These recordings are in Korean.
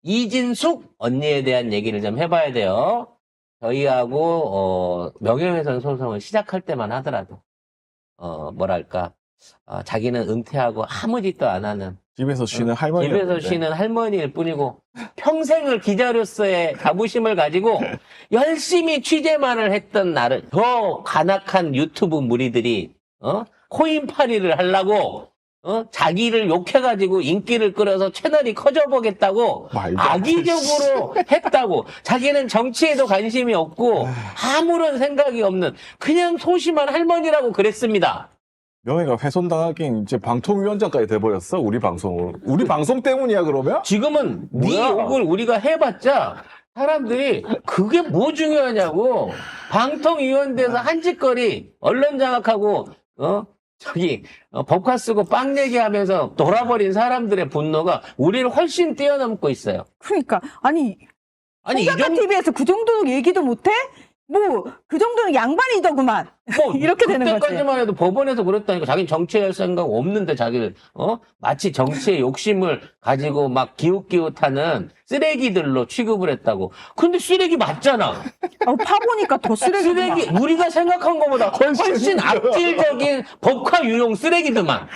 이진숙 언니에 대한 얘기를 좀 해봐야 돼요. 저희하고 명예훼손 소송을 시작할 때만 하더라도 뭐랄까 자기는 은퇴하고 아무 짓도 안 하는 집에서 쉬는 할머니. 집에서 쉬는 할머니일 뿐이고 평생을 기자로서의 자부심을 가지고 열심히 취재만을 했던 나를 더 간악한 유튜브 무리들이 코인팔이를 하려고 자기를 욕해가지고 인기를 끌어서 채널이 커져보겠다고 말도 안 악의적으로 했다고. 자기는 정치에도 관심이 없고 아무런 생각이 없는 그냥 소심한 할머니라고 그랬습니다. 명예가 훼손당하긴 이제 방통위원장까지 돼버렸어. 우리 방송으로. 우리 방송 때문이야 그러면? 지금은 네 뭐야? 욕을 우리가 해봤자 사람들이 그게 뭐 중요하냐고. 방통위원회에서 한 짓거리 언론 장악하고 법카 쓰고 빵 얘기하면서 돌아버린 사람들의 분노가 우리를 훨씬 뛰어넘고 있어요. 그러니까 아니 아니 이 송작가 정도 TV에서 그 정도 얘기도 못해? 뭐 그 정도는 양반이더구만. 뭐 이렇게 되는 거지. 그때까지만 해도 법원에서 그랬다니까. 자기는 정치할 생각 없는데 자기를 마치 정치의 욕심을 가지고 막 기웃기웃하는 쓰레기들로 취급을 했다고. 근데 쓰레기 맞잖아. 파보니까 더 쓰레기구만. 쓰레기 우리가 생각한 것보다 훨씬 악질적인 법화 유용 쓰레기들만.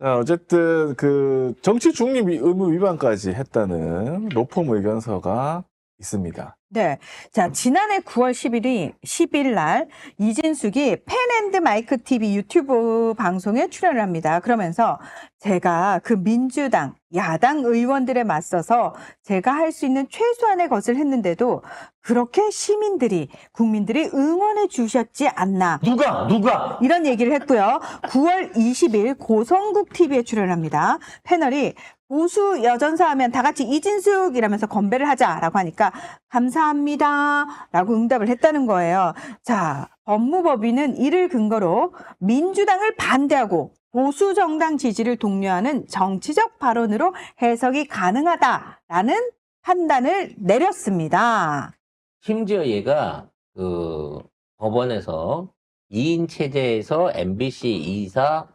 자, 어쨌든 그 정치 중립 의무 위반까지 했다는 로펌 의견서가 있습니다. 네. 자, 지난해 9월 10일 날 이진숙이 펜앤드마이크 TV 유튜브 방송에 출연을 합니다. 그러면서 제가 그 민주당, 야당 의원들에 맞서서 제가 할 수 있는 최소한의 것을 했는데도 그렇게 시민들이, 국민들이 응원해 주셨지 않나. 누가? 이런 얘기를 했고요. 9월 20일 고성국 TV에 출연합니다. 패널이 보수 여전사 하면 다 같이 이진숙 이라면서 건배를 하자라고 하니까 감사합니다 라고 응답을 했다는 거예요. 자, 법무법인은 이를 근거로 민주당을 반대하고 보수 정당 지지를 독려하는 정치적 발언으로 해석이 가능하다라는 판단을 내렸습니다. 심지어 얘가 그 법원에서 2인 체제에서 MBC 이사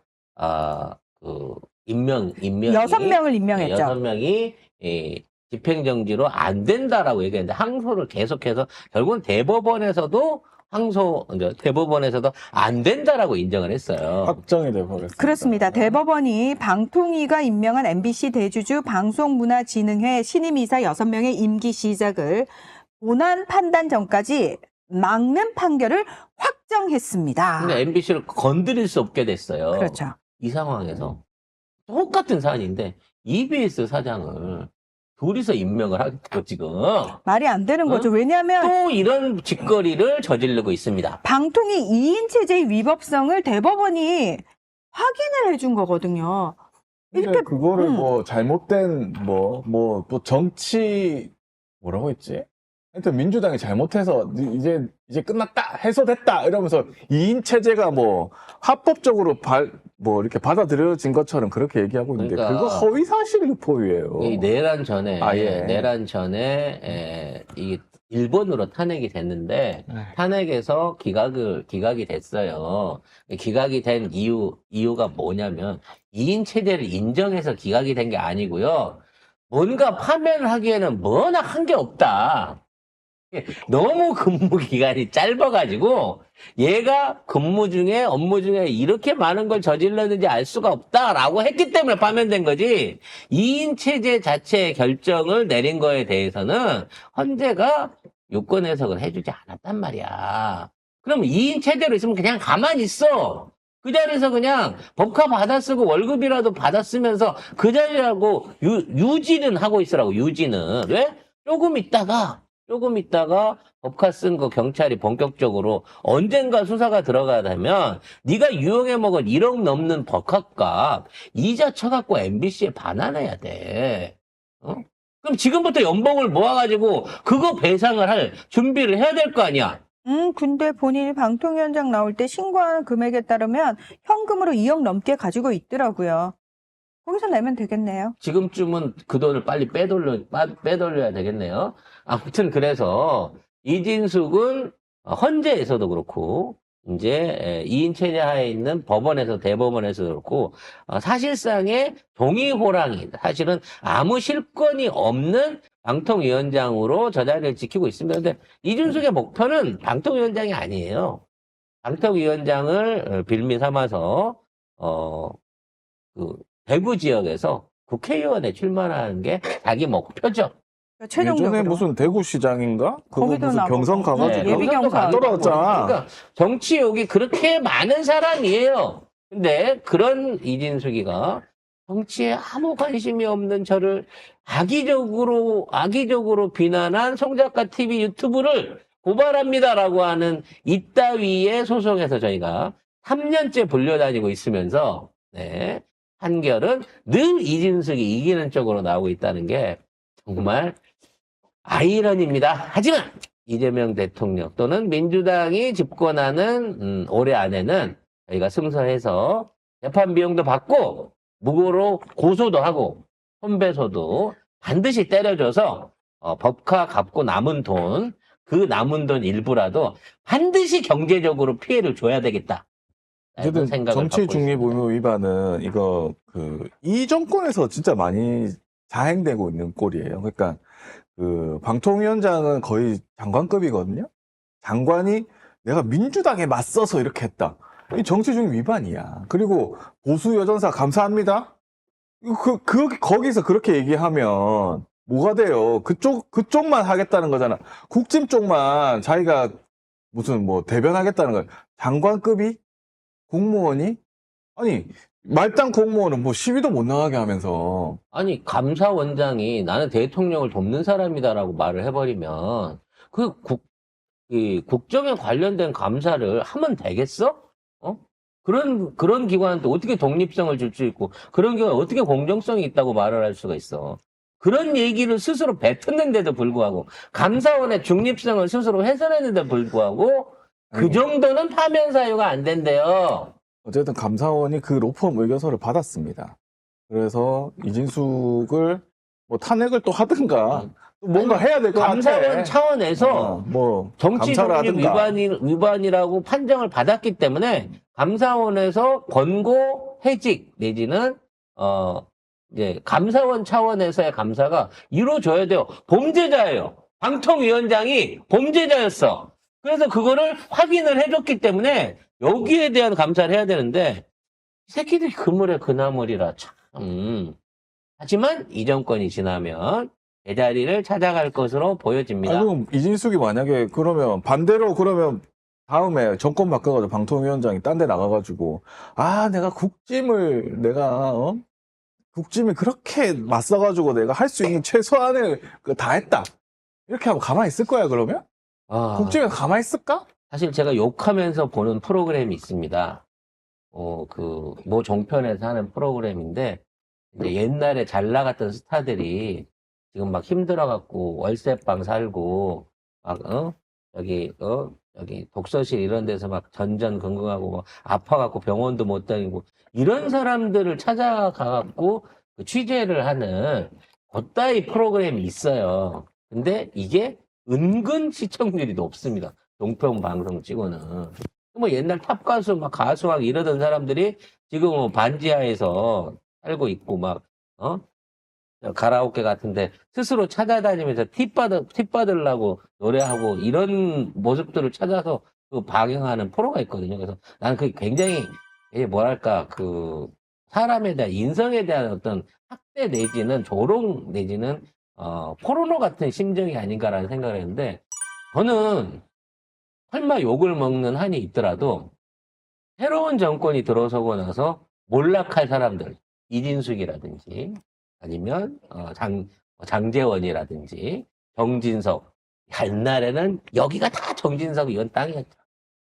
임명이 6명을 임명했죠. 6명이 집행정지로 안 된다라고 얘기했는데 항소를 계속해서 결국은 대법원에서도 안 된다라고 인정을 했어요. 확정이 돼버렸습니다. 그렇습니다. 대법원이 방통위가 임명한 MBC 대주주 방송문화진흥회 신임이사 6명의 임기 시작을 본안 판단 전까지 막는 판결을 확정했습니다. 근데 MBC를 건드릴 수 없게 됐어요. 그렇죠. 이 상황에서 똑같은 사안인데 EBS 사장을 둘이서 임명을 하겠다고 지금 말이 안 되는 거죠. 왜냐하면 또 이런 짓거리를 저지르고 있습니다. 방통위 2인 체제의 위법성을 대법원이 확인을 해준 거거든요. 근데 이렇게 그거를 뭐 잘못된 정치 뭐라고 했지? 하여튼 민주당이 잘못해서 이제 끝났다 해소됐다 이러면서 2인 체제가 뭐 합법적으로 이렇게 받아들여진 것처럼 그렇게 얘기하고 있는데 그러니까 그거 허위사실 유포예요. 이 내란 전에 예. 이 일본으로 탄핵이 됐는데 탄핵에서 기각이 됐어요. 기각이 된 이유가 뭐냐면 2인 체제를 인정해서 기각이 된 게 아니고요. 뭔가 파면을 하기에는 뭐나 한 게 없다. 너무 근무 기간이 짧아가지고 얘가 업무 중에 이렇게 많은 걸 저질렀는지 알 수가 없다라고 했기 때문에 파면된 거지. 2인 체제 자체의 결정을 내린 거에 대해서는 헌재가 요건 해석을 해주지 않았단 말이야. 그럼 2인 체제로 있으면 그냥 가만히 있어. 그 자리에서 그냥 법카 받아쓰고 월급이라도 받아쓰면서 그 자리라고 유지는 하고 있으라고. 유지는. 왜? 조금 있다가 법카 쓴 거 경찰이 본격적으로 언젠가 수사가 들어가야 되면 네가 유용해 먹은 1억 넘는 법카값 이자 쳐갖고 MBC에 반환해야 돼. 그럼 지금부터 연봉을 모아가지고 그거 배상을 할 준비를 해야 될 거 아니야. 근데 본인이 방통위원장 나올 때 신고한 금액에 따르면 현금으로 2억 넘게 가지고 있더라고요. 거기서 내면 되겠네요. 지금쯤은 그 돈을 빨리 빼돌려야 되겠네요. 아무튼 그래서 이진숙은 헌재에서도 그렇고 이제 2인 체제 하에 있는 법원에서 대법원에서 그렇고 사실상의 동의 호랑이 사실은 아무 실권이 없는 방통위원장으로 저 자리를 지키고 있습니다. 근데 이준석의 목표는 방통위원장이 아니에요. 방통위원장을 빌미 삼아서 그 대구 지역에서 국회의원에 출마하는 게 자기 목표죠. 최종적으로. 예전에 무슨 대구시장인가? 그거 거기도 무슨 나오고. 경선 가가지고 네, 예비 경선. 안 돌아왔잖아. 그러니까 정치욕이 그렇게 많은 사람이에요. 근데 그런 이진숙이가 정치에 아무 관심이 없는 저를 악의적으로 비난한 송작가 TV 유튜브를 고발합니다라고 하는 이따위의 소송에서 저희가 3년째 불려다니고 있으면서 네, 판결은 늘 이진숙이 이기는 쪽으로 나오고 있다는 게 정말 아이러니입니다. 하지만 이재명 대통령 또는 민주당이 집권하는 올해 안에는 저희가 승소해서 재판 비용도 받고 무고로 고소도 하고 손배소도 반드시 때려줘서 법카 갚고 남은 돈, 그 남은 돈 일부라도 반드시 경제적으로 피해를 줘야 되겠다. 어쨌든 정치 중립 의무 위반은 이거 이 정권에서 진짜 많이 자행되고 있는 꼴이에요. 그러니까 그 방통위원장은 거의 장관급이거든요. 장관이 내가 민주당에 맞서서 이렇게 했다. 이 정치 중립 위반이야. 그리고 보수 여전사 감사합니다. 거기서 그렇게 얘기하면 뭐가 돼요? 그쪽만 하겠다는 거잖아. 국짐 쪽만 자기가 무슨 뭐 대변하겠다는 거야. 장관급이 공무원이 아니 말단 공무원은 뭐 시위도 못 나가게 하면서 아니 감사원장이 나는 대통령을 돕는 사람이다라고 말을 해버리면 이 국정에 관련된 감사를 하면 되겠어? 그런 기관한테 어떻게 독립성을 줄 수 있고 그런 기관에 어떻게 공정성이 있다고 말을 할 수가 있어? 그런 얘기를 스스로 뱉었는데도 불구하고 감사원의 중립성을 스스로 훼손했는데도 불구하고 그 정도는 파면 사유가 안 된대요. 어쨌든 감사원이 그 로펌 의견서를 받았습니다. 그래서 이진숙을 뭐 탄핵을 또 하든가 뭔가 해야 될 것 같아. 감사원 차원에서 뭐 정치 감사를 중립 하든가. 위반이라고 판정을 받았기 때문에 감사원에서 권고 해직 내지는 이제 감사원 차원에서의 감사가 이루어져야 돼요. 범죄자예요. 방통위원장이 범죄자였어. 그래서 그거를 확인을 해줬기 때문에 여기에 대한 감사를 해야 되는데 이 새끼들이 그물에 그나물이라 참. 하지만 이 정권이 지나면 제자리를 찾아갈 것으로 보여집니다. 그럼 이진숙이 만약에 그러면 반대로 그러면 다음에 정권 바꿔가지고 방통위원장이 딴 데 나가가지고 내가 국짐을 국짐을 그렇게 맞서가지고 내가 할 수 있는 최소한을 다 했다. 이렇게 하면 가만히 있을 거야 그러면? 국짐에 가만히 있을까? 사실 제가 욕하면서 보는 프로그램이 있습니다. 모 종편에서 하는 프로그램인데, 이제 옛날에 잘 나갔던 스타들이 지금 막 힘들어갖고 월세방 살고, 여기 독서실 이런 데서 막 전전긍긍하고, 막 아파갖고 병원도 못 다니고, 이런 사람들을 찾아가갖고 취재를 하는 그따위 프로그램이 있어요. 근데 이게 은근 시청률이 높습니다. 종편 방송 찍고는. 뭐 옛날 탑 가수, 막 가수하고 이러던 사람들이 지금 반지하에서 살고 있고, 가라오케 같은데 스스로 찾아다니면서 팁 받으려고 노래하고 이런 모습들을 찾아서 방영하는 프로가 있거든요. 그래서 나는 그게 굉장히, 사람에 대한, 인성에 대한 어떤 학대 내지는 조롱 내지는, 포르노 같은 심정이 아닌가라는 생각을 했는데, 저는 설마 욕을 먹는 한이 있더라도 새로운 정권이 들어서고 나서 몰락할 사람들, 이진숙이라든지 아니면 장제원이라든지 정진석, 옛날에는 여기가 다 정진석 의원 땅이었죠.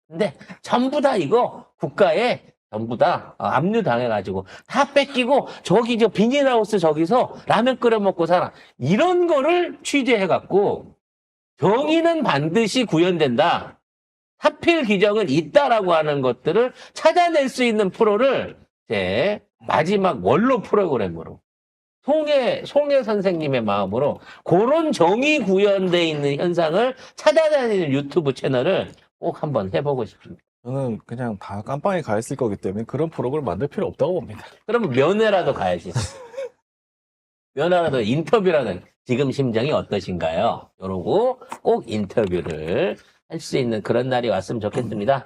근데 전부 다 이거 국가에 전부 다 압류당해가지고 다 뺏기고 저기 저 비닐하우스 저기서 라면 끓여 먹고 살아. 이런 거를 취재해갖고 정의는 반드시 구현된다. 하필 규정은 있다라고 하는 것들을 찾아낼 수 있는 프로를 제 마지막 원로 프로그램으로 송혜 선생님의 마음으로 그런 정의 구현되어 있는 현상을 찾아다니는 유튜브 채널을 꼭 한번 해보고 싶습니다. 저는 그냥 다 깜빵에 가 있을 거기 때문에 그런 프로그램 만들 필요 없다고 봅니다. 그러면 면회라도 가야지. 면회라도 인터뷰라는 지금 심정이 어떠신가요? 이러고 꼭 인터뷰를 할 수 있는 그런 날이 왔으면 좋겠습니다.